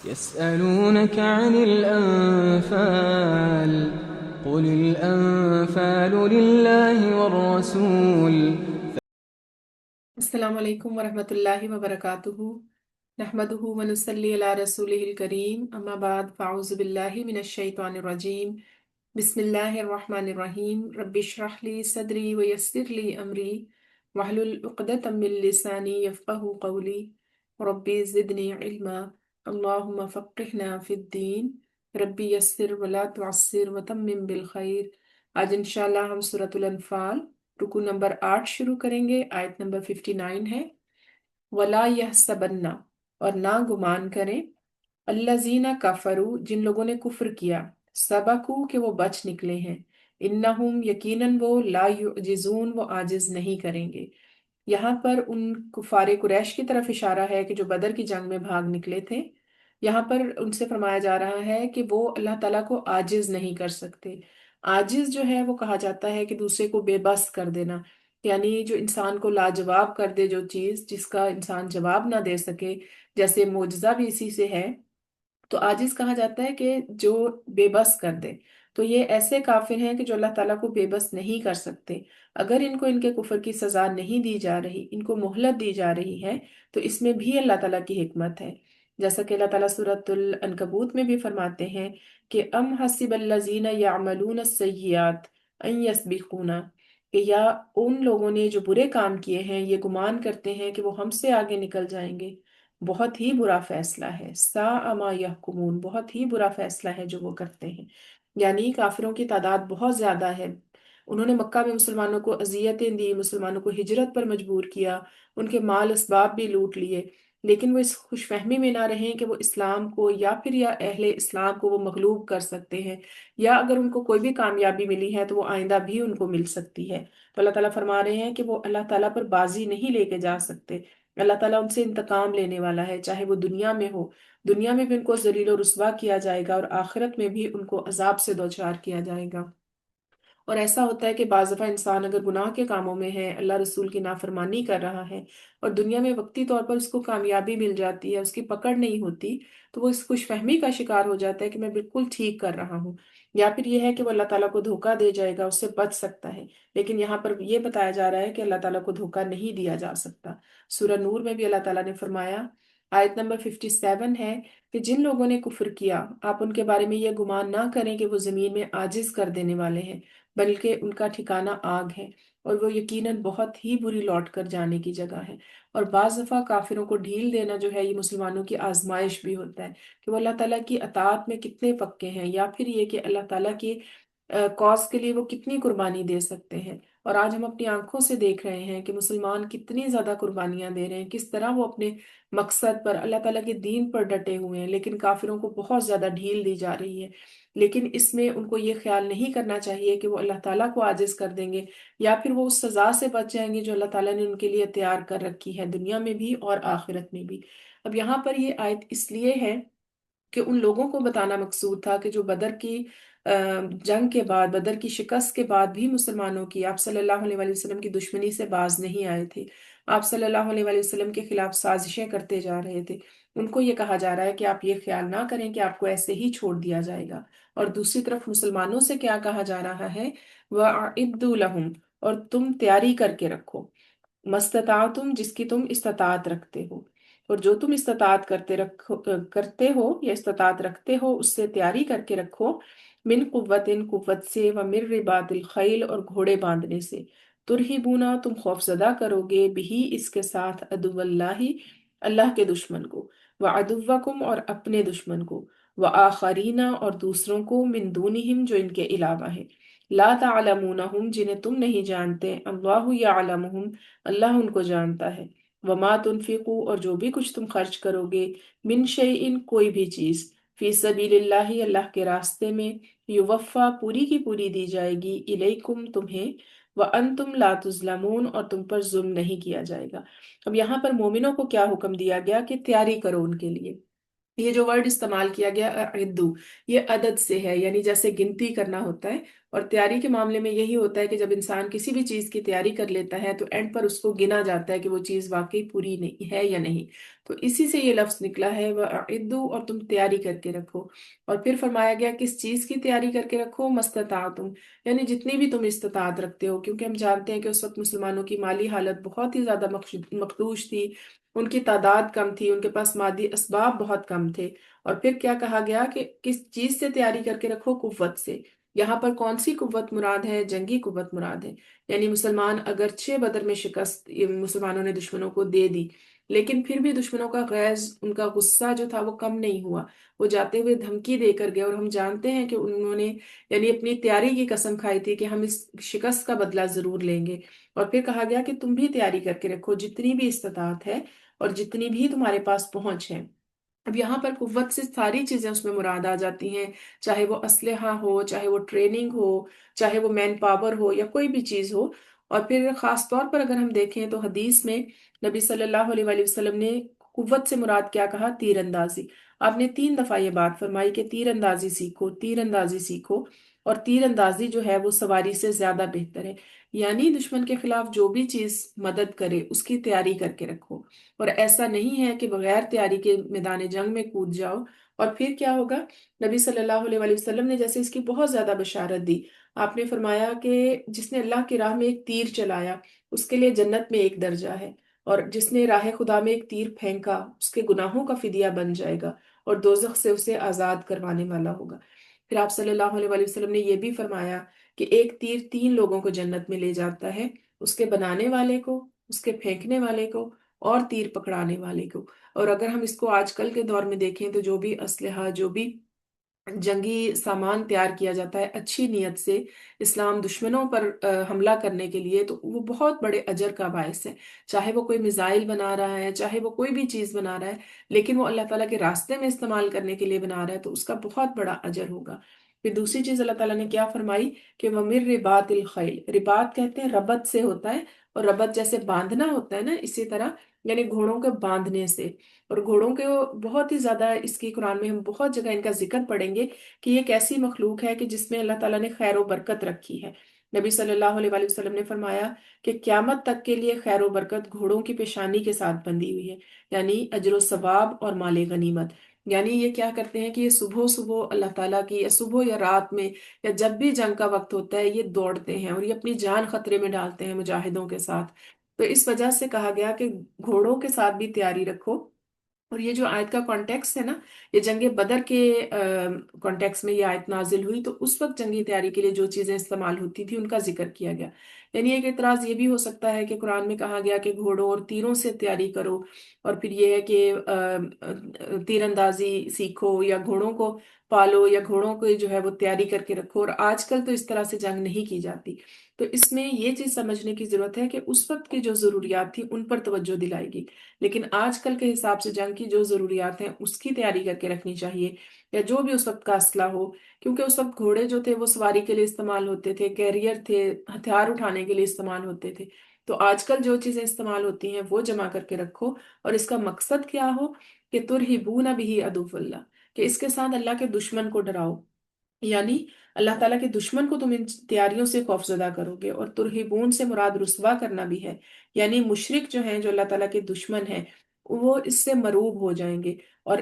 يسألونك عن الأنفال قل الأنفال لله والرسول. السلام علیکم ورحمۃ اللہ وبرکاتہ نحمده ونصلی علی رسولہ الکریم اما بعد فاعوذ باللہ من الشیطان الرجیم بسم اللہ الرحمن الرحیم رب اشرح لی صدری ویسر لی امری واحلل عقدۃ من لسانی یفقہوا قولی رب زدنی علما اللہم فقہنا فی الدین رب یسر ولا تعسر وتمم بالخیر۔ آج انشاءاللہ ہم سورۃ الانفال رکو نمبر 8 شروع کریں گے۔ آیت نمبر 59 ہے وَلَا يَحْسَبَنَّ، اور نہ گمان کریں، الَّذِينَ كَفَرُوا، جن لوگوں نے کفر کیا، سبقوا کہ وہ بچ نکلے ہیں، انہم یقیناً وہ، لا يعجزون وہ عاجز نہیں کریں گے۔ یہاں پر ان کفار قریش کی طرف اشارہ ہے کہ جو بدر کی جنگ میں بھاگ نکلے تھے۔ یہاں پر ان سے فرمایا جا رہا ہے کہ وہ اللہ تعالیٰ کو عاجز نہیں کر سکتے۔ عاجز جو ہے وہ کہا جاتا ہے کہ دوسرے کو بے بس کر دینا، یعنی جو انسان کو لاجواب کر دے، جو چیز جس کا انسان جواب نہ دے سکے، جیسے معجزہ بھی اسی سے ہے، تو عاجز کہا جاتا ہے کہ جو بے بس کر دے۔ تو یہ ایسے کافر ہیں کہ جو اللہ تعالیٰ کو بے بس نہیں کر سکتے۔ اگر ان کو ان کے کفر کی سزا نہیں دی جا رہی، ان کو مہلت دی جا رہی ہے، تو اس میں بھی اللہ تعالیٰ کی حکمت ہے۔ جیسا کہ اللہ تعالیٰ سورۃ العنکبوت میں بھی فرماتے ہیں کہ ام حسب الذین یعملون السیئات ان یسبقونا، کہ یا ان لوگوں نے جو برے کام کیے ہیں یہ گمان کرتے ہیں کہ وہ ہم سے آگے نکل جائیں گے۔ بہت ہی برا فیصلہ ہے، ساء ما یحکمون، بہت ہی برا فیصلہ ہے جو وہ کرتے ہیں۔ یعنی کافروں کی تعداد بہت زیادہ ہے، انہوں نے مکہ میں مسلمانوں کو اذیتیں دی، مسلمانوں کو ہجرت پر مجبور کیا، ان کے مال اسباب بھی لوٹ لیے، لیکن وہ اس خوش فہمی میں نہ رہیں کہ وہ اسلام کو یا اہل اسلام کو وہ مغلوب کر سکتے ہیں، یا اگر ان کو کوئی بھی کامیابی ملی ہے تو وہ آئندہ بھی ان کو مل سکتی ہے۔ تو اللہ تعالیٰ فرما رہے ہیں کہ وہ اللہ تعالیٰ پر بازی نہیں لے کے جا سکتے۔ اللہ تعالیٰ ان سے انتقام لینے والا ہے، چاہے وہ دنیا میں ہو، دنیا میں بھی ان کو ذلیل و رسوا کیا جائے گا، اور آخرت میں بھی ان کو عذاب سے دوچار کیا جائے گا۔ اور ایسا ہوتا ہے کہ بعض دفعہ انسان اگر گناہ کے کاموں میں ہے، اللہ رسول کی نافرمانی کر رہا ہے، اور دنیا میں وقتی طور پر اس کو کامیابی مل جاتی ہے، اس کی پکڑ نہیں ہوتی، تو وہ اس خوش فہمی کا شکار ہو جاتا ہے کہ میں بالکل ٹھیک کر رہا ہوں، یا پھر یہ ہے کہ وہ اللہ تعالیٰ کو دھوکہ دے جائے گا، اس سے بچ سکتا ہے۔ لیکن یہاں پر یہ بتایا جا رہا ہے کہ اللہ تعالیٰ کو دھوکہ نہیں دیا جا سکتا۔ سورہ نور میں بھی اللہ تعالیٰ نے فرمایا، آیت نمبر 57 ہے کہ جن لوگوں نے کفر کیا، آپ ان کے بارے میں یہ گمان نہ کریں کہ وہ زمین میں عاجز کر دینے والے ہیں، بلکہ ان کا ٹھکانہ آگ ہے، اور وہ یقیناً بہت ہی بری لوٹ کر جانے کی جگہ ہے۔ اور بعض دفعہ کافروں کو ڈھیل دینا جو ہے، یہ مسلمانوں کی آزمائش بھی ہوتا ہے کہ وہ اللہ تعالیٰ کی اطاعت میں کتنے پکے ہیں، یا پھر یہ کہ اللہ تعالیٰ کی کاز کے لیے وہ کتنی قربانی دے سکتے ہیں۔ اور آج ہم اپنی آنکھوں سے دیکھ رہے ہیں کہ مسلمان کتنی زیادہ قربانیاں دے رہے ہیں، کس طرح وہ اپنے مقصد پر، اللہ تعالیٰ کے دین پر ڈٹے ہوئے ہیں، لیکن کافروں کو بہت زیادہ ڈھیل دی جا رہی ہے۔ لیکن اس میں ان کو یہ خیال نہیں کرنا چاہیے کہ وہ اللہ تعالیٰ کو عاجز کر دیں گے، یا پھر وہ اس سزا سے بچ جائیں گے جو اللہ تعالیٰ نے ان کے لیے تیار کر رکھی ہے، دنیا میں بھی اور آخرت میں بھی۔ اب یہاں پر یہ آیت اس لیے ہے کہ ان لوگوں کو بتانا مقصود تھا کہ جو بدر کی جنگ کے بعد، بدر کی شکست کے بعد بھی مسلمانوں کی، آپ صلی اللہ علیہ وآلہ وسلم کی دشمنی سے باز نہیں آئے تھے، آپ صلی اللہ علیہ وآلہ وسلم کے خلاف سازشیں کرتے جا رہے تھے۔ ان کو یہ کہا جا رہا ہے کہ آپ یہ خیال نہ کریں کہ آپ کو ایسے ہی چھوڑ دیا جائے گا۔ اور دوسری طرف مسلمانوں سے کیا کہا جا رہا ہے، وَأَعِدُّوا لَهُمْ، اور تم تیاری کر کے رکھو، مستطاعتم جس کی تم استطاعت رکھتے ہو، اور جو تم استطاعت کرتے ہو یا استطاعت رکھتے ہو اس سے تیاری کر کے رکھو، من قوت قوت سے، و من رباط الخیل اور گھوڑے باندھنے سے، ترہبونا تم خوف زدہ کرو گے، بھی اس کے ساتھ، عدو اللہ اللہ کے دشمن کو، و عدوکم اور اپنے دشمن کو، و آخرین اور دوسروں کو، من دونہم جو ان کے علاوہ ہیں، لا تعلمونہم جنہیں تم نہیں جانتے، اللہ یعلمہم اللہ ان کو جانتا ہے، وما تنفقوا اور جو بھی کچھ تم خرچ کرو گے، من شیئن کوئی بھی چیز، فی سبیل اللہ اللہ کے راستے میں، یوفا پوری کی پوری دی جائے گی، الیکم تمہیں، وانتم لا تظلمون اور تم پر ظلم نہیں کیا جائے گا۔ اب یہاں پر مومنوں کو کیا حکم دیا گیا کہ تیاری کرو ان کے لیے۔ یہ جو ورڈ استعمال کیا گیا اعدو، یہ عدد سے ہے، یعنی جیسے گنتی کرنا ہوتا ہے اور تیاری کے معاملے میں یہی ہوتا ہے کہ جب انسان کسی بھی چیز کی تیاری کر لیتا ہے تو اینڈ پر اس کو گنا جاتا ہے کہ وہ چیز واقعی پوری نہیں ہے یا نہیں. تو اسی سے یہ لفظ نکلا ہے وَأَعِدُّوا، اور تم تیاری کر کے رکھو. اور پھر فرمایا گیا کس چیز کی تیاری کر کے رکھو؟ مستطاعتم، یعنی جتنی بھی تم استطاعت رکھتے ہو، کیونکہ ہم جانتے ہیں کہ اس وقت مسلمانوں کی مالی حالت بہت ہی زیادہ مخدوش تھی، ان کی تعداد کم تھی، ان کے پاس مادی اسباب بہت کم تھے. اور پھر کیا کہا گیا کہ کس چیز سے تیاری کر کے رکھو؟ قوت سے. یہاں پر کون سی قوت مراد ہے؟ جنگی قوت مراد ہے. یعنی مسلمان اگرچہ بدر میں شکست مسلمانوں نے دشمنوں کو دے دی، لیکن پھر بھی دشمنوں کا غیظ، ان کا غصہ جو تھا وہ کم نہیں ہوا. وہ جاتے ہوئے دھمکی دے کر گئے، اور ہم جانتے ہیں کہ انہوں نے یعنی اپنی تیاری کی قسم کھائی تھی کہ ہم اس شکست کا بدلہ ضرور لیں گے. اور پھر کہا گیا کہ تم بھی تیاری کر کے رکھو جتنی بھی استطاعت ہے اور جتنی بھی تمہارے پاس پہنچ ہے. اب یہاں پر قوت سے ساری چیزیں اس میں مراد آ جاتی ہیں، چاہے وہ اسلحہ ہو، چاہے وہ ٹریننگ ہو، چاہے وہ مین پاور ہو، یا کوئی بھی چیز ہو. اور پھر خاص طور پر اگر ہم دیکھیں تو حدیث میں نبی صلی اللہ علیہ وآلہ وسلم نے قوت سے مراد کیا کہا؟ تیر اندازی. آپ نے 3 دفعہ یہ بات فرمائی کہ تیر اندازی سیکھو، تیر اندازی سیکھو. اور تیر اندازی جو ہے وہ سواری سے زیادہ بہتر ہے. یعنی دشمن کے خلاف جو بھی چیز مدد کرے اس کی تیاری کر کے رکھو. اور ایسا نہیں ہے کہ بغیر تیاری کے میدان جنگ میں کود جاؤ. اور پھر کیا ہوگا؟ نبی صلی اللہ علیہ وآلہ وسلم نے جیسے اس کی بہت زیادہ بشارت دی. آپ نے فرمایا کہ جس نے اللہ کی راہ میں ایک تیر چلایا اس کے لیے جنت میں ایک درجہ ہے، اور جس نے راہ خدا میں ایک تیر پھینکا اس کے گناہوں کا فدیہ بن جائے گا، اور دوزخ سے اسے آزاد کروانے والا ہوگا. پھر آپ صلی اللہ علیہ وآلہ وسلم نے یہ بھی فرمایا کہ ایک تیر 3 لوگوں کو جنت میں لے جاتا ہے، اس کے بنانے والے کو، اس کے پھینکنے والے کو، اور تیر پکڑانے والے کو. اور اگر ہم اس کو آج کل کے دور میں دیکھیں تو جو بھی اسلحہ، جو بھی جنگی سامان تیار کیا جاتا ہے اچھی نیت سے اسلام دشمنوں پر حملہ کرنے کے لیے، تو وہ بہت بڑے اجر کا باعث ہے. چاہے وہ کوئی میزائل بنا رہا ہے، چاہے وہ کوئی بھی چیز بنا رہا ہے، لیکن وہ اللہ تعالیٰ کے راستے میں استعمال کرنے کے لیے بنا رہا ہے تو اس کا بہت بڑا اجر ہوگا. پھر دوسری چیز اللہ تعالیٰ نے کیا فرمائی کہ وَمِن رِبَاطِ الْخَيْلِ، رباط کہتے ہیں ربط سے ہوتا ہے، اور ربط جیسے باندھنا ہوتا ہے نا، اسی طرح یعنی گھوڑوں کے باندھنے سے. اور گھوڑوں کے بہت ہی زیادہ اس کی قرآن میں ہم بہت جگہ ان کا ذکر پڑھیں گے کہ یہ کیسی مخلوق ہے کہ جس میں اللہ تعالیٰ نے خیر و برکت رکھی ہے. نبی صلی اللہ علیہ وآلہ وسلم نے فرمایا کہ قیامت تک کے لیے خیر و برکت گھوڑوں کی پیشانی کے ساتھ بندھی ہوئی ہے، یعنی اجر و ثواب اور مال غنیمت. یعنی یہ کیا کرتے ہیں کہ یہ صبح صبح اللہ تعالیٰ کی، یا صبح یا رات میں، یا جب بھی جنگ کا وقت ہوتا ہے یہ دوڑتے ہیں اور یہ اپنی جان خطرے میں ڈالتے ہیں مجاہدوں کے ساتھ. تو اس وجہ سے کہا گیا کہ گھوڑوں کے ساتھ بھی تیاری رکھو. اور یہ جو آیت کا کانٹیکس ہے نا، یہ جنگ بدر کے کانٹیکس میں یہ آیت نازل ہوئی، تو اس وقت جنگی تیاری کے لیے جو چیزیں استعمال ہوتی تھی ان کا ذکر کیا گیا. یعنی ایک اعتراض یہ بھی ہو سکتا ہے کہ قرآن میں کہا گیا کہ گھوڑوں اور تیروں سے تیاری کرو، اور پھر یہ ہے کہ تیر اندازی سیکھو، یا گھوڑوں کو پالو، یا گھوڑوں کو جو ہے وہ تیاری کر کے رکھو. اور آج کل تو اس طرح سے جنگ نہیں کی جاتی. تو اس میں یہ چیز سمجھنے کی ضرورت ہے کہ اس وقت کی جو ضروریات تھی ان پر توجہ دلائے گی، لیکن آج کل کے حساب سے جنگ کی جو ضروریات ہیں اس کی تیاری کر کے رکھنی چاہیے، یا جو بھی اس وقت کا اسلحہ ہو. کیونکہ اس وقت گھوڑے جو تھے وہ سواری کے لیے استعمال ہوتے تھے، کیریئر تھے، ہتھیار اٹھانے کے لیے استعمال ہوتے تھے. تو آج کل جو چیزیں استعمال ہوتی ہیں وہ جمع کر کے رکھو. اور اس کا مقصد کیا ہو کہ ترہبون بہ عدو اللہ، کہ اس کے ساتھ اللہ کے دشمن کو ڈراؤ. یعنی اللہ تعالیٰ کے دشمن کو تم ان تیاریوں سے خوفزدہ کرو گے. اور ترہبون سے مراد رسوا کرنا بھی ہے، یعنی مشرک جو ہیں، جو اللہ تعالیٰ کے دشمن ہیں، وہ اس سے مروب ہو جائیں گے. اور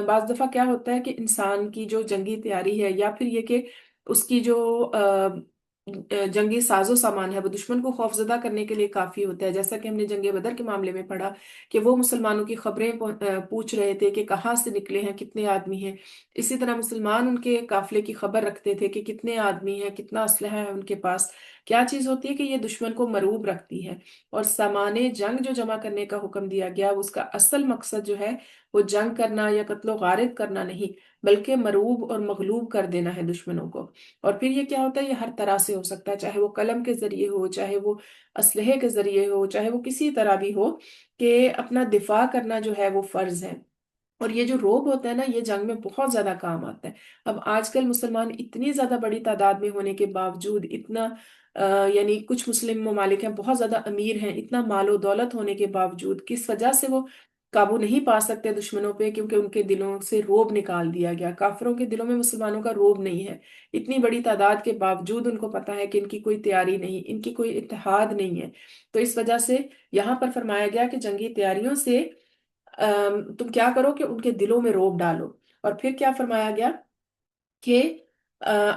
بعض دفعہ کیا ہوتا ہے کہ انسان کی جو جنگی تیاری ہے، یا پھر یہ کہ اس کی جو جنگی ساز و سامان ہے، وہ دشمن کو خوفزدہ کرنے کے لیے کافی ہوتا ہے. جیسا کہ ہم نے جنگ بدر کے معاملے میں پڑھا کہ وہ مسلمانوں کی خبریں پوچھ رہے تھے کہ کہاں سے نکلے ہیں، کتنے آدمی ہیں. اسی طرح مسلمان ان کے قافلے کی خبر رکھتے تھے کہ کتنے آدمی ہیں، کتنا اسلحہ ہے ان کے پاس. کیا چیز ہوتی ہے کہ یہ دشمن کو مروب رکھتی ہے. اور سامان جنگ جو جمع کرنے کا حکم دیا گیا، اس کا اصل مقصد جو ہے وہ جنگ کرنا یا قتل و غارت کرنا نہیں، بلکہ مروب اور مغلوب کر دینا ہے دشمنوں کو. اور پھر یہ کیا ہوتا ہے، یہ ہر طرح سے ہو سکتا ہے، چاہے وہ قلم کے ذریعے ہو، چاہے وہ اسلحے کے ذریعے ہو، چاہے وہ کسی طرح بھی ہو، کہ اپنا دفاع کرنا جو ہے وہ فرض ہے. اور یہ جو روب ہوتا ہے نا، یہ جنگ میں بہت زیادہ کام آتا ہے. اب آج کل مسلمان اتنی زیادہ بڑی تعداد میں ہونے کے باوجود، اتنا یعنی کچھ مسلم ممالک ہیں بہت زیادہ امیر ہیں، اتنا مال و دولت ہونے کے باوجود کس وجہ سے وہ قابو نہیں پا سکتے دشمنوں پہ، کیونکہ ان کے دلوں سے روب نکال دیا گیا۔ کافروں کے دلوں میں مسلمانوں کا روب نہیں ہے، اتنی بڑی تعداد کے باوجود ان کو پتا ہے کہ ان کی کوئی تیاری نہیں، ان کی کوئی اتحاد نہیں ہے۔ تو اس وجہ سے یہاں پر فرمایا گیا کہ جنگی تیاریوں سے تم کیا کرو کہ ان کے دلوں میں روب ڈالو۔ اور پھر کیا فرمایا گیا کہ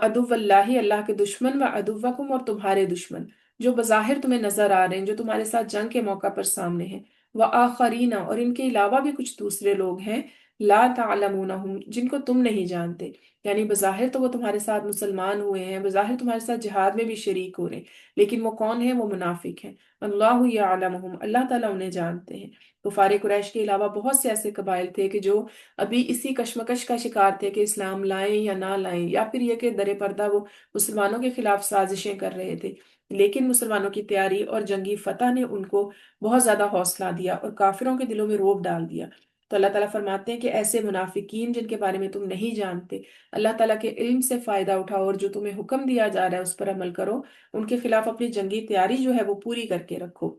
عدو اللہ، اللہ کے دشمن، و عدوکم، اور تمہارے دشمن جو بظاہر تمہیں نظر آ رہے ہیں، جو تمہارے ساتھ جنگ کے موقع پر سامنے ہیں، وہ آخرین، اور ان کے علاوہ بھی کچھ دوسرے لوگ ہیں، لا تعلمونہم، جن کو تم نہیں جانتے۔ یعنی بظاہر تو وہ تمہارے ساتھ مسلمان ہوئے ہیں، بظاہر تمہارے ساتھ جہاد میں بھی شریک ہو رہے ہیں، لیکن وہ کون ہیں؟ وہ منافق ہیں۔ اللہ یعلمہم، اللہ تعالیٰ انہیں جانتے ہیں۔ کفار قریش کے علاوہ بہت سے ایسے قبائل تھے کہ جو ابھی اسی کشمکش کا شکار تھے کہ اسلام لائیں یا نہ لائیں، یا پھر یہ کہ در پردہ وہ مسلمانوں کے خلاف سازشیں کر رہے تھے۔ لیکن مسلمانوں کی تیاری اور جنگی فتح نے ان کو بہت زیادہ حوصلہ دیا اور کافروں کے دلوں میں روب ڈال دیا۔ تو اللہ تعالیٰ فرماتے ہیں کہ ایسے منافقین جن کے بارے میں تم نہیں جانتے، اللہ تعالیٰ کے علم سے فائدہ اٹھاؤ اور جو تمہیں حکم دیا جا رہا ہے اس پر عمل کرو، ان کے خلاف اپنی جنگی تیاری جو ہے وہ پوری کر کے رکھو۔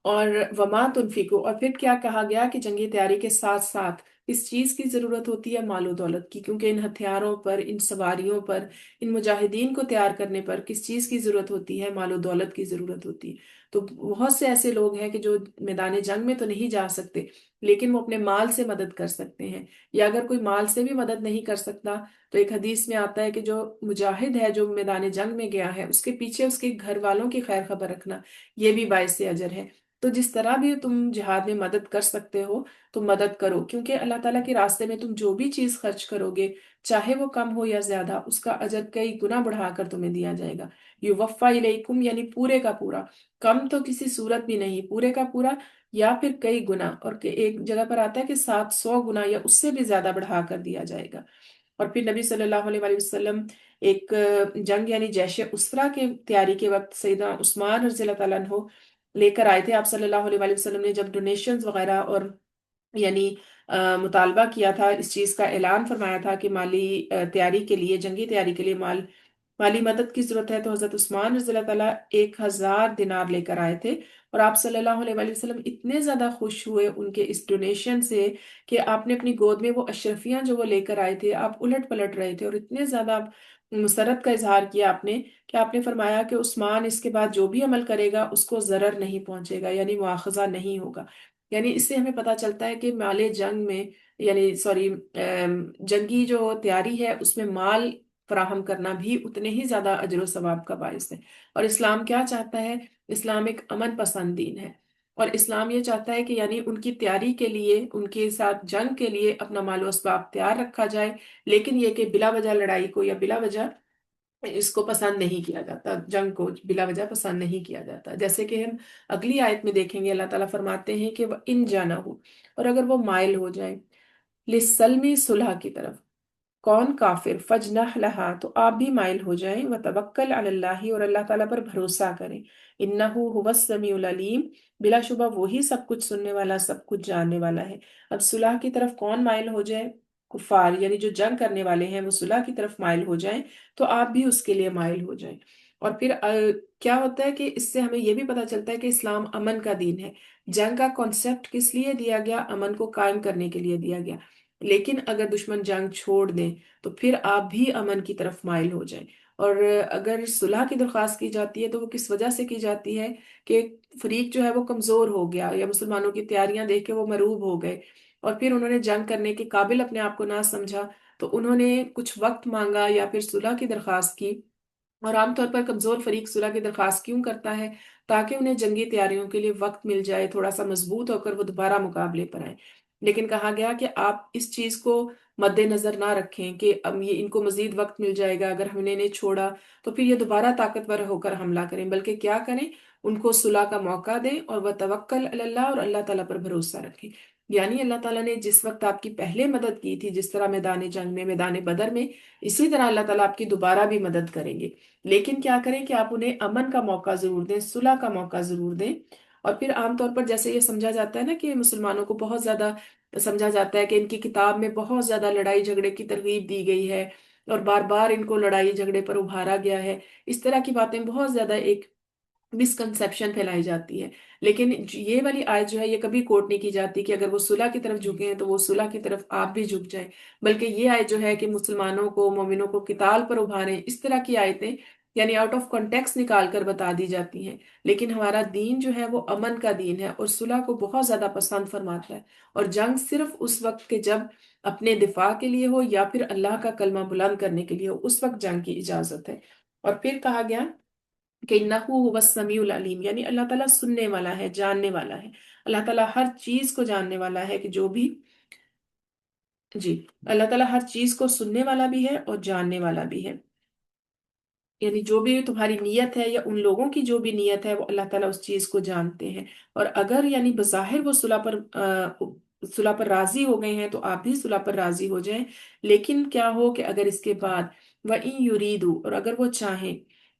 اور وما تنفقو، اور پھر کیا کہا گیا کہ جنگی تیاری کے ساتھ ساتھ اس چیز کی ضرورت ہوتی ہے، مال و دولت کی، کیونکہ ان ہتھیاروں پر، ان سواریوں پر، ان مجاہدین کو تیار کرنے پر کس چیز کی ضرورت ہوتی ہے؟ مال و دولت کی ضرورت ہوتی ہے۔ تو بہت سے ایسے لوگ ہیں کہ جو میدان جنگ میں تو نہیں جا سکتے، لیکن وہ اپنے مال سے مدد کر سکتے ہیں، یا اگر کوئی مال سے بھی مدد نہیں کر سکتا تو ایک حدیث میں آتا ہے کہ جو مجاہد ہے جو میدان جنگ میں گیا ہے، اس کے پیچھے اس کے گھر والوں کی خیر خبر رکھنا، یہ بھی باعث اجر ہے۔ تو جس طرح بھی تم جہاد میں مدد کر سکتے ہو تو مدد کرو، کیونکہ اللہ تعالیٰ کے راستے میں تم جو بھی چیز خرچ کرو گے، چاہے وہ کم ہو یا زیادہ، اس کا اجر کئی گنا بڑھا کر تمہیں دیا جائے گا۔ یوفا الیکم، یعنی پورے کا پورا، کم تو کسی صورت بھی نہیں، پورے کا پورا، یا پھر کئی گنا، اور ایک جگہ پر آتا ہے کہ 700 گنا یا اس سے بھی زیادہ بڑھا کر دیا جائے گا۔ اور پھر نبی صلی اللہ علیہ وآلہ وسلم ایک جنگ یعنی جیش اسرا کے تیاری کے وقت سیدنا عثمان رضی اللہ تعالیٰ عنہ لے کر آئے تھے۔ آپ صلی اللہ علیہ وآلہ وسلم نے جب ڈونیشنز وغیرہ اور یعنی مطالبہ کیا تھا، اس چیز کا اعلان فرمایا تھا کہ مالی تیاری کے لیے، جنگی تیاری کے لیے مالی مدد کی ضرورت ہے، تو حضرت عثمان رضی اللہ تعالیٰ 1000 دینار لے کر آئے تھے۔ اور آپ صلی اللہ علیہ وآلہ وسلم اتنے زیادہ خوش ہوئے ان کے اس ڈونیشن سے کہ آپ نے اپنی گود میں وہ اشرفیاں جو وہ لے کر آئے تھے، آپ الٹ پلٹ رہے تھے، اور اتنے زیادہ مسرت کا اظہار کیا آپ نے کہ آپ نے فرمایا کہ عثمان اس کے بعد جو بھی عمل کرے گا اس کو ضرر نہیں پہنچے گا، یعنی مواخذہ نہیں ہوگا۔ یعنی اس سے ہمیں پتہ چلتا ہے کہ مال جنگ میں، یعنی سوری، جنگی جو تیاری ہے اس میں مال فراہم کرنا بھی اتنے ہی زیادہ اجر و ثواب کا باعث ہے۔ اور اسلام کیا چاہتا ہے؟ اسلام ایک امن پسند دین ہے، اور اسلام یہ چاہتا ہے کہ یعنی ان کی تیاری کے لیے، ان کے ساتھ جنگ کے لیے اپنا مال و اسباب تیار رکھا جائے، لیکن یہ کہ بلا وجہ لڑائی کو یا بلا وجہ اس کو پسند نہیں کیا جاتا، جنگ کو بلا وجہ پسند نہیں کیا جاتا۔ جیسے کہ ہم اگلی آیت میں دیکھیں گے، اللہ تعالیٰ فرماتے ہیں کہ ان جانا ہو، اور اگر وہ مائل ہو جائیں لسلمی، صلح کی طرف، کون؟ کافر، فجنح لہا، تو آپ بھی مائل ہو جائیں، وتوکل علی اللہ، اور اللہ تعالیٰ پر بھروسہ کریں، انہ هو السمیع العلیم، بلا شبہ وہی سب کچھ سننے والا، سب کچھ جاننے والا ہے۔ اب صلح کی طرف کون مائل ہو جائے؟ کفار، یعنی جو جنگ کرنے والے ہیں وہ صلح کی طرف مائل ہو جائیں تو آپ بھی اس کے لیے مائل ہو جائیں۔ اور پھر کیا ہوتا ہے کہ اس سے ہمیں یہ بھی پتہ چلتا ہے کہ اسلام امن کا دین ہے۔ جنگ کا کانسیپٹ کس لیے دیا گیا؟ امن کو قائم کرنے کے لیے دیا گیا، لیکن اگر دشمن جنگ چھوڑ دیں تو پھر آپ بھی امن کی طرف مائل ہو جائیں۔ اور اگر صلح کی درخواست کی جاتی ہے تو وہ کس وجہ سے کی جاتی ہے؟ کہ فریق جو ہے وہ کمزور ہو گیا، یا مسلمانوں کی تیاریاں دیکھ کے وہ مروب ہو گئے، اور پھر انہوں نے جنگ کرنے کے قابل اپنے آپ کو نہ سمجھا، تو انہوں نے کچھ وقت مانگا یا پھر صلح کی درخواست کی۔ اور عام طور پر کمزور فریق صلح کی درخواست کیوں کرتا ہے؟ تاکہ انہیں جنگی تیاریوں کے لیے وقت مل جائے، تھوڑا سا مضبوط ہو کر وہ دوبارہ مقابلے پر آئیں۔ لیکن کہا گیا کہ آپ اس چیز کو مد نظر نہ رکھیں کہ اب یہ ان کو مزید وقت مل جائے گا، اگر ہم نے انہیں چھوڑا تو پھر یہ دوبارہ طاقتور ہو کر حملہ کریں، بلکہ کیا کریں؟ ان کو صلح کا موقع دیں، اور وہ توکل علی اللہ، اور اللہ تعالیٰ پر بھروسہ رکھیں۔ یعنی اللہ تعالیٰ نے جس وقت آپ کی پہلے مدد کی تھی، جس طرح میدان جنگ میں، میدان بدر میں، اسی طرح اللہ تعالیٰ آپ کی دوبارہ بھی مدد کریں گے۔ لیکن کیا کریں کہ آپ انہیں امن کا موقع ضرور دیں، صلح کا موقع ضرور دیں۔ اور پھر عام طور پر جیسے یہ سمجھا جاتا ہے نا کہ مسلمانوں کو بہت زیادہ سمجھا جاتا ہے کہ ان کی کتاب میں بہت زیادہ لڑائی جھگڑے کی ترغیب دی گئی ہے، اور بار بار ان کو لڑائی جھگڑے پر ابھارا گیا ہے، اس طرح کی باتیں بہت زیادہ ایک مسکنسیپشن پھیلائی جاتی ہے۔ لیکن یہ والی آیت جو ہے یہ کبھی کوٹ نہیں کی جاتی کہ اگر وہ صلح کی طرف جھکے ہیں تو وہ صلح کی طرف آپ بھی جھک جائیں، بلکہ یہ آیت جو ہے کہ مسلمانوں کو، مومنوں کو قتال پر ابھاریں، اس طرح کی آیتیں یعنی آؤٹ آف کانٹیکس نکال کر بتا دی جاتی ہیں۔ لیکن ہمارا دین جو ہے وہ امن کا دین ہے اور صلح کو بہت زیادہ پسند فرماتا ہے، اور جنگ صرف اس وقت کے جب اپنے دفاع کے لیے ہو یا پھر اللہ کا کلمہ بلند کرنے کے لیے ہو، اس وقت جنگ کی اجازت ہے۔ اور پھر کہا گیا کہ انہو هو السمیع العلیم، یعنی اللہ تعالیٰ سننے والا ہے، جاننے والا ہے۔ اللہ تعالیٰ ہر چیز کو جاننے والا ہے، کہ جو بھی جی اللہ تعالیٰ ہر چیز کو سننے والا بھی ہے اور جاننے والا بھی ہے، یعنی جو بھی تمہاری نیت ہے یا ان لوگوں کی جو بھی نیت ہے وہ اللہ تعالیٰ اس چیز کو جانتے ہیں۔ اور اگر یعنی بظاہر وہ صلح پر راضی ہو گئے ہیں تو آپ بھی صلح پر راضی ہو جائیں، لیکن کیا ہو کہ اگر اس کے بعد وَإِن يُرِيدُوا، اور اگر وہ چاہیں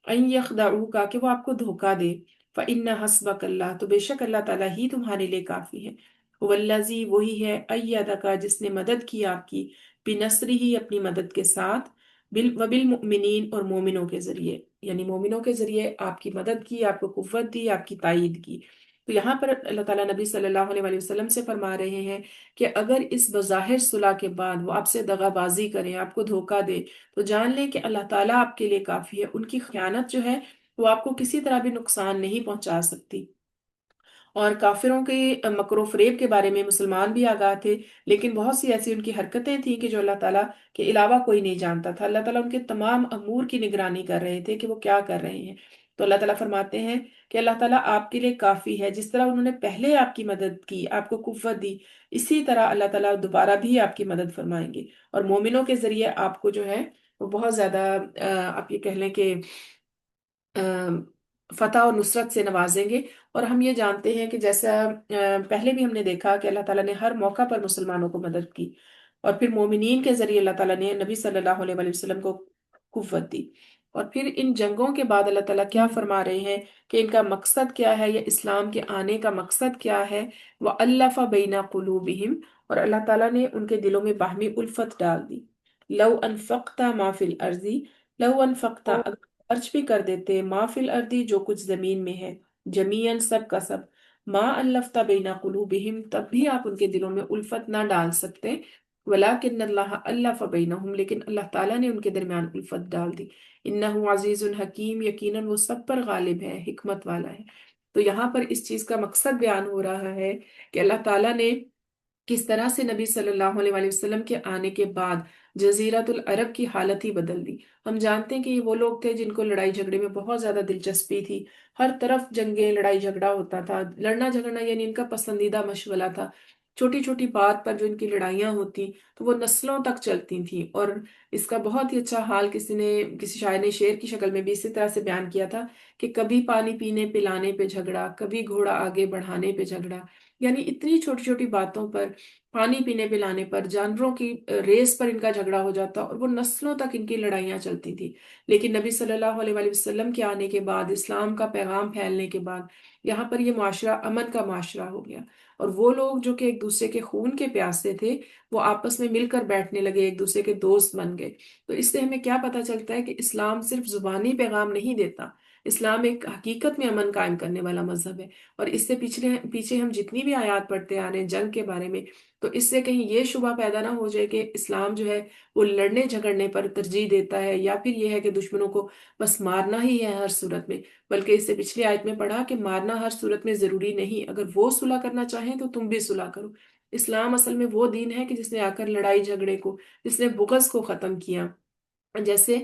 ان يخدعوك، کہ وہ آپ کو دھوکا دے، فَإِنَّ حَسْبَكَ اللَّهُ، تو بے شک اللہ تعالیٰ ہی تمہارے لیے کافی ہے۔ والذی، وہی ہے، ایدک، جس نے مدد کی آپ کی، بنصرہ، اپنی مدد کے ساتھ، وبالمؤمنین، اور مومنوں کے ذریعے، یعنی مومنوں کے ذریعے آپ کی مدد کی، آپ کو قوت دی، آپ کی تائید کی۔ تو یہاں پر اللہ تعالیٰ نبی صلی اللہ علیہ وسلم سے فرما رہے ہیں کہ اگر اس بظاہر صلح کے بعد وہ آپ سے دغا بازی کریں، آپ کو دھوکا دے، تو جان لیں کہ اللہ تعالیٰ آپ کے لیے کافی ہے۔ ان کی خیانت جو ہے وہ آپ کو کسی طرح بھی نقصان نہیں پہنچا سکتی۔ اور کافروں کے مکر و فریب کے بارے میں مسلمان بھی آگاہ تھے، لیکن بہت سی ایسی ان کی حرکتیں تھیں کہ جو اللہ تعالیٰ کے علاوہ کوئی نہیں جانتا تھا۔ اللہ تعالیٰ ان کے تمام امور کی نگرانی کر رہے تھے کہ وہ کیا کر رہے ہیں۔ تو اللہ تعالیٰ فرماتے ہیں کہ اللہ تعالیٰ آپ کے لیے کافی ہے، جس طرح انہوں نے پہلے آپ کی مدد کی، آپ کو قوت دی، اسی طرح اللہ تعالیٰ دوبارہ بھی آپ کی مدد فرمائیں گے، اور مومنوں کے ذریعے آپ کو جو ہے وہ بہت زیادہ آپ یہ کہہ لیں کہ فتح اور نصرت سے نوازیں گے۔ اور ہم یہ جانتے ہیں کہ جیسا پہلے بھی ہم نے دیکھا کہ اللہ تعالیٰ نے ہر موقع پر مسلمانوں کو مدد کی، اور پھر مومنین کے ذریعے اللہ تعالیٰ نے نبی صلی اللہ علیہ وسلم کو قوت دی۔ اور پھر ان جنگوں کے بعد اللہ تعالیٰ کیا فرما رہے ہیں کہ ان کا مقصد کیا ہے، یا اسلام کے آنے کا مقصد کیا ہے، وَأَلَّفَ بَيْنَ قُلُوبِهِمْ، اور اللہ تعالیٰ نے ان کے دلوں میں باہمی الفت ڈال دی۔ لَوْ أَنفَقْتَ مَا فِي الْأَرْضِ، لَوْ أَنفَقْتَ، اگر خرچ بھی کر دیتے، ما فی الارضی، جو کچھ زمین میں ہے، جمیعاً، سب کا سب، ما الفت بین قلوبہم، تب بھی آپ ان کے دلوں میں الفت نہ ڈال سکتے، ولکن اللہ الف بینہم، لیکن اللہ تعالیٰ نے ان کے درمیان الفت ڈال دی۔ انہ عزیز حکیم، یقیناً وہ سب پر غالب ہے، حکمت والا ہے۔ تو یہاں پر اس چیز کا مقصد بیان ہو رہا ہے کہ اللہ تعالیٰ نے کس طرح سے نبی صلی اللہ علیہ وسلم کے آنے کے بعد جزیرت العرب کی حالت ہی بدل دی۔ ہم جانتے ہیں کہ یہ وہ لوگ تھے جن کو لڑائی جھگڑے میں بہت زیادہ دلچسپی تھی، ہر طرف جنگیں، لڑائی جھگڑا ہوتا تھا، لڑنا جھگڑنا یعنی ان کا پسندیدہ مشغلہ تھا۔ چھوٹی چھوٹی بات پر جو ان کی لڑائیاں ہوتی تو وہ نسلوں تک چلتی تھیں، اور اس کا بہت ہی اچھا حال کسی شاعر نے شعر کی شکل میں بھی اسی طرح سے بیان کیا تھا کہ کبھی پانی پینے پلانے پہ جھگڑا، کبھی گھوڑا آگے بڑھانے پہ جھگڑا، یعنی اتنی چھوٹی چھوٹی باتوں پر، پانی پینے پلانے پر، جانوروں کی ریس پر ان کا جھگڑا ہو جاتا، اور وہ نسلوں تک ان کی لڑائیاں چلتی تھی۔ لیکن نبی صلی اللہ علیہ وسلم کے آنے کے بعد، اسلام کا پیغام پھیلنے کے بعد، یہاں پر یہ معاشرہ امن کا معاشرہ ہو گیا، اور وہ لوگ جو کہ ایک دوسرے کے خون کے پیاسے تھے وہ آپس میں مل کر بیٹھنے لگے، ایک دوسرے کے دوست بن گئے۔ تو اس سے ہمیں کیا پتہ چلتا ہے کہ اسلام صرف زبانی پیغام نہیں دیتا، اسلام ایک حقیقت میں امن قائم کرنے والا مذہب ہے۔ اور اس سے پیچھے ہم جتنی بھی آیات پڑھتے آ رہے ہیں جنگ کے بارے میں، تو اس سے کہیں یہ شبہ پیدا نہ ہو جائے کہ اسلام جو ہے وہ لڑنے جھگڑنے پر ترجیح دیتا ہے، یا پھر یہ ہے کہ دشمنوں کو بس مارنا ہی ہے ہر صورت میں، بلکہ اس سے پچھلی آیت میں پڑھا کہ مارنا ہر صورت میں ضروری نہیں، اگر وہ صلح کرنا چاہیں تو تم بھی صلح کرو۔ اسلام اصل میں وہ دین ہے کہ جس نے آ کر لڑائی جھگڑے کو، جس نے بغض کو ختم کیا۔ جیسے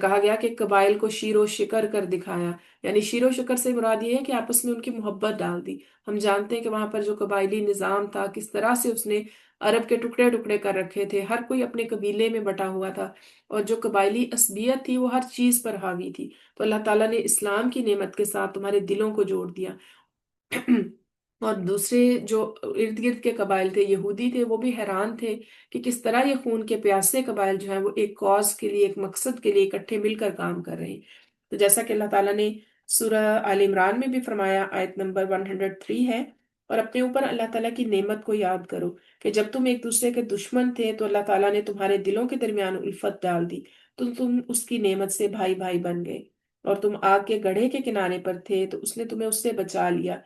کہا گیا کہ قبائل کو شیر و شکر کر دکھایا، یعنی شیر و شکر سے مراد یہ ہے کہ آپس میں ان کی محبت ڈال دی۔ ہم جانتے ہیں کہ وہاں پر جو قبائلی نظام تھا کس طرح سے اس نے عرب کے ٹکڑے ٹکڑے کر رکھے تھے، ہر کوئی اپنے قبیلے میں بٹا ہوا تھا، اور جو قبائلی عصبیت تھی وہ ہر چیز پر حاوی تھی۔ تو اللہ تعالیٰ نے اسلام کی نعمت کے ساتھ تمہارے دلوں کو جوڑ دیا۔ اور دوسرے جو ارد گرد کے قبائل تھے، یہودی تھے، وہ بھی حیران تھے کہ کس طرح یہ خون کے پیاسے قبائل جو ہیں وہ ایک کاز کے لیے، ایک مقصد کے لیے اکٹھے مل کر کام کر رہے ہیں۔ تو جیسا کہ اللہ تعالیٰ نے سورہ آل عمران میں بھی فرمایا، آیت نمبر 103 ہے، اور اپنے اوپر اللہ تعالیٰ کی نعمت کو یاد کرو کہ جب تم ایک دوسرے کے دشمن تھے تو اللہ تعالیٰ نے تمہارے دلوں کے درمیان الفت ڈال دی، تو تم اس کی نعمت سے بھائی بھائی بن گئے۔ اور تم آگ کے گڑھے کے کنارے پر تھے تو اس نے تمہیں اس سے بچا لیا۔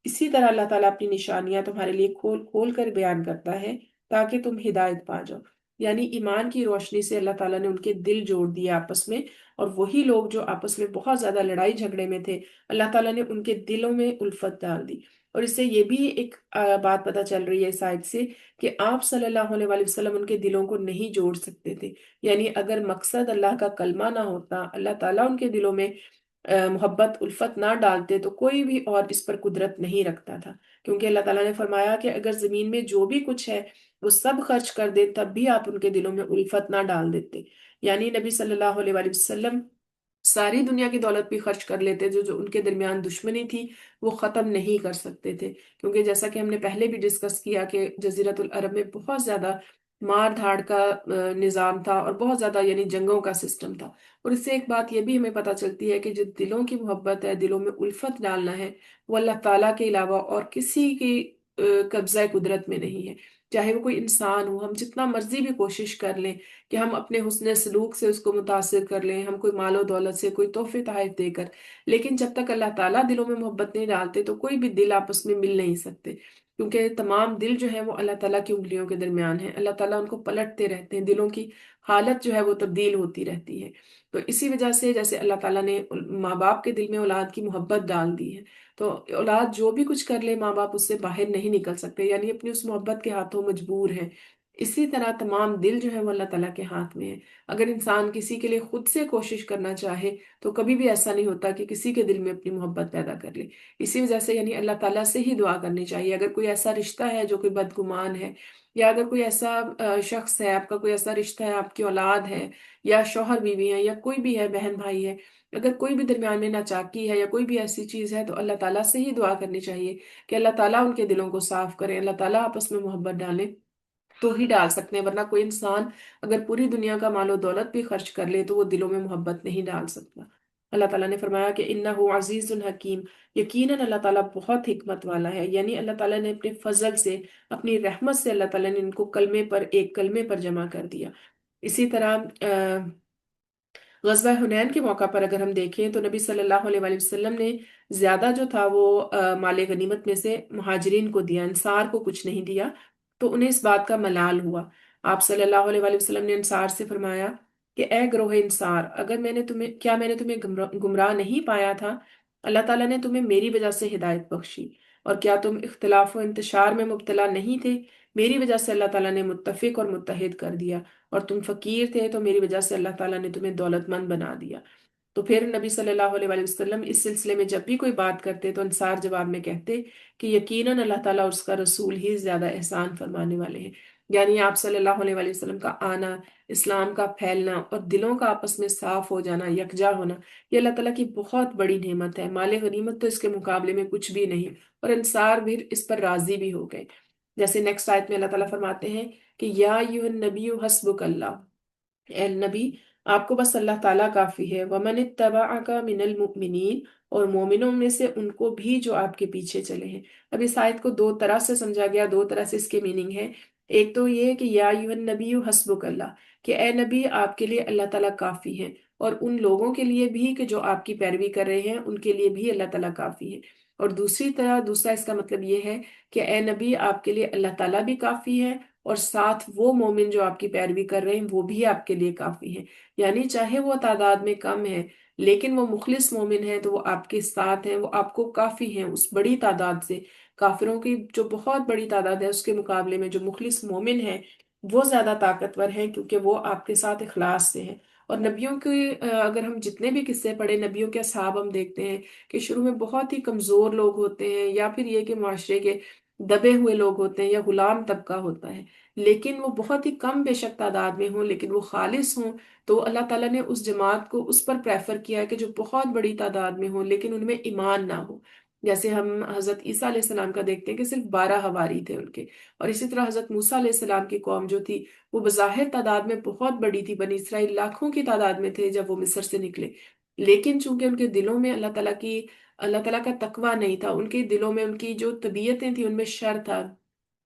اسی طرح اللہ تعالیٰ اپنی نشانیاں تمہارے لیے کھول کھول کر بیان کرتا ہے تاکہ تم ہدایت پا جاؤ۔ یعنی ایمان کی روشنی سے اللہ تعالیٰ نے ان کے دل جوڑ دیے آپس میں، اور وہی لوگ جو آپس میں بہت زیادہ لڑائی جھگڑے میں تھے، اللہ تعالیٰ نے ان کے دلوں میں الفت ڈال دی۔ اور اس سے یہ بھی ایک بات پتہ چل رہی ہے اس آیت سے کہ آپ صلی اللہ علیہ وآلہ وسلم ان کے دلوں کو نہیں جوڑ سکتے تھے۔ یعنی اگر مقصد اللہ کا کلمہ نہ ہوتا، اللہ تعالیٰ ان کے دلوں میں محبت الفت نہ ڈالتے، تو کوئی بھی اور اس پر قدرت نہیں رکھتا تھا، کیونکہ اللہ تعالیٰ نے فرمایا کہ اگر زمین میں جو بھی کچھ ہے وہ سب خرچ کر دے تب بھی آپ ان کے دلوں میں الفت نہ ڈال دیتے۔ یعنی نبی صلی اللہ علیہ وآلہ وسلم ساری دنیا کی دولت بھی خرچ کر لیتے، جو ان کے درمیان دشمنی تھی وہ ختم نہیں کر سکتے تھے، کیونکہ جیسا کہ ہم نے پہلے بھی ڈسکس کیا کہ جزیرت العرب میں بہت زیادہ مار دھاڑ کا نظام تھا، اور بہت زیادہ یعنی جنگوں کا سسٹم تھا۔ اور اس سے ایک بات یہ بھی ہمیں پتہ چلتی ہے کہ جو دلوں کی محبت ہے، دلوں میں الفت ڈالنا ہے، وہ اللہ تعالیٰ کے علاوہ اور کسی کی قبضہ قدرت میں نہیں ہے۔ چاہے وہ کوئی انسان ہو، ہم جتنا مرضی بھی کوشش کر لیں کہ ہم اپنے حسن سلوک سے اس کو متاثر کر لیں، ہم کوئی مال و دولت سے، کوئی تحفے تحائف دے کر، لیکن جب تک اللہ تعالیٰ دلوں میں محبت نہیں ڈالتے تو کوئی بھی دل آپس میں مل نہیں سکتے، کیونکہ تمام دل جو ہے وہ اللہ تعالیٰ کی انگلیوں کے درمیان ہے۔ اللہ تعالیٰ ان کو پلٹتے رہتے ہیں، دلوں کی حالت جو ہے وہ تبدیل ہوتی رہتی ہے۔ تو اسی وجہ سے جیسے اللہ تعالیٰ نے ماں باپ کے دل میں اولاد کی محبت ڈال دی ہے، تو اولاد جو بھی کچھ کر لے ماں باپ اس سے باہر نہیں نکل سکتے، یعنی اپنی اس محبت کے ہاتھوں مجبور ہیں۔ اسی طرح تمام دل جو ہے وہ اللہ تعالیٰ کے ہاتھ میں ہے۔ اگر انسان کسی کے لیے خود سے کوشش کرنا چاہے تو کبھی بھی ایسا نہیں ہوتا کہ کسی کے دل میں اپنی محبت پیدا کر لے۔ اسی وجہ سے یعنی اللہ تعالیٰ سے ہی دعا کرنی چاہیے۔ اگر کوئی ایسا رشتہ ہے جو کوئی بدگمان ہے، یا اگر کوئی ایسا شخص ہے، آپ کا کوئی ایسا رشتہ ہے، آپ کی اولاد ہے یا شوہر بیوی ہے یا کوئی بھی ہے، بہن بھائی ہے، اگر کوئی بھی درمیان میں ناچاکی ہے یا کوئی بھی ایسی چیز ہے، تو اللہ تعالیٰ سے ہی دعا کرنی چاہیے کہ اللہ تعالیٰ ان کے دلوں کو صاف کریں، اللہ تعالیٰ آپس میں محبت ڈالیں، تو ہی ڈال سکتے ہیں، ورنہ کوئی انسان اگر پوری دنیا کا مال و دولت بھی خرچ کر لے تو وہ دلوں میں محبت نہیں ڈال سکتا۔ اللہ تعالیٰ نے فرمایا کہ انہ عزیز الحکیم، یقیناً اللہ تعالیٰ بہت حکمت والا ہے۔ یعنی اللہ تعالیٰ نے اپنے فضل سے، اپنی رحمت سے اللہ تعالیٰ نے ان کو کلمے پر، ایک کلمے پر جمع کر دیا۔ اسی طرح غزوہ حنین کے موقع پر اگر ہم دیکھیں تو نبی صلی اللہ علیہ وآلہ وسلم نے زیادہ جو تھا وہ مال غنیمت میں سے مہاجرین کو دیا، انصار کو کچھ نہیں دیا، تو انہیں اس بات کا ملال ہوا۔ آپ صلی اللہ علیہ وآلہ وسلم نے انصار سے فرمایا کہ اے گروہ انصار، اگر میں نے تمہیں گمراہ نہیں پایا تھا؟ اللہ تعالیٰ نے تمہیں میری وجہ سے ہدایت بخشی، اور کیا تم اختلاف و انتشار میں مبتلا نہیں تھے؟ میری وجہ سے اللہ تعالیٰ نے متفق اور متحد کر دیا، اور تم فقیر تھے تو میری وجہ سے اللہ تعالیٰ نے تمہیں دولت مند بنا دیا۔ تو پھر نبی صلی اللہ علیہ وآلہ وسلم اس سلسلے میں جب بھی کوئی بات کرتے تو انصار جواب میں کہتے کہ یقیناً اللہ تعالیٰ اور اس کا رسول ہی زیادہ احسان فرمانے والے ہیں۔ یعنی آپ صلی اللہ علیہ وآلہ وسلم کا آنا، اسلام کا پھیلنا اور دلوں کا آپس میں صاف ہو جانا، یکجا ہونا، یہ اللہ تعالیٰ کی بہت بڑی نعمت ہے۔ مال غنیمت تو اس کے مقابلے میں کچھ بھی نہیں، اور انصار بھی اس پر راضی بھی ہو گئے۔ جیسے نیکسٹ آیت میں اللہ تعالیٰ فرماتے ہیں کہ یا ایھا النبی حسبک اللہ، اے نبی آپ کو بس اللہ تعالیٰ کافی ہے، وَمَنِ اتَّبَعَكَ مِنَ الْمُؤْمِنِينَ، اور مومنوں میں سے ان کو بھی جو آپ کے پیچھے چلے ہیں۔ اب اس آیت کو دو طرح سے سمجھا گیا، دو طرح سے اس کے میننگ ہے۔ ایک تو یہ کہ یا ایھا النبی حسبک اللہ، کہ اے نبی آپ کے لیے اللہ تعالیٰ کافی ہے، اور ان لوگوں کے لیے بھی کہ جو آپ کی پیروی کر رہے ہیں ان کے لیے بھی اللہ تعالیٰ کافی ہے۔ اور دوسری طرح دوسرا اس کا مطلب یہ ہے کہ اے نبی آپ کے لیے اللہ تعالیٰ بھی کافی ہے، اور ساتھ وہ مومن جو آپ کی پیروی کر رہے ہیں وہ بھی آپ کے لیے کافی ہیں۔ یعنی چاہے وہ تعداد میں کم ہے لیکن وہ مخلص مومن ہیں تو وہ آپ کے ساتھ ہیں، وہ آپ کو کافی ہیں اس بڑی تعداد سے۔ کافروں کی جو بہت بڑی تعداد ہے اس کے مقابلے میں جو مخلص مومن ہیں وہ زیادہ طاقتور ہیں، کیونکہ وہ آپ کے ساتھ اخلاص سے ہیں۔ اور نبیوں کے اگر ہم جتنے بھی قصے پڑھیں، نبیوں کے اصحاب ہم دیکھتے ہیں کہ شروع میں بہت ہی کمزور لوگ ہوتے ہیں، یا پھر یہ کہ معاشرے کے دبے ہوئے لوگ ہوتے ہیں یا غلام طبقہ ہوتا ہے، لیکن وہ بہت ہی کم بے شک تعداد میں ہوں لیکن وہ خالص ہوں، تو اللہ تعالیٰ نے اس جماعت کو اس پر پریفر کیا ہے کہ جو بہت بڑی تعداد میں ہوں لیکن ان میں ایمان نہ ہو۔ جیسے ہم حضرت عیسیٰ علیہ السلام کا دیکھتے ہیں کہ صرف 12 حواری تھے ان کے، اور اسی طرح حضرت موسیٰ علیہ السلام کی قوم جو تھی وہ بظاہر تعداد میں بہت بڑی تھی، بنی اسرائیل لاکھوں کی تعداد میں تھے جب وہ مصر سے نکلے، لیکن چونکہ ان کے دلوں میں اللہ تعالیٰ کا تقویٰ نہیں تھا، ان کے دلوں میں ان کی جو طبیعتیں تھیں ان میں شر تھا،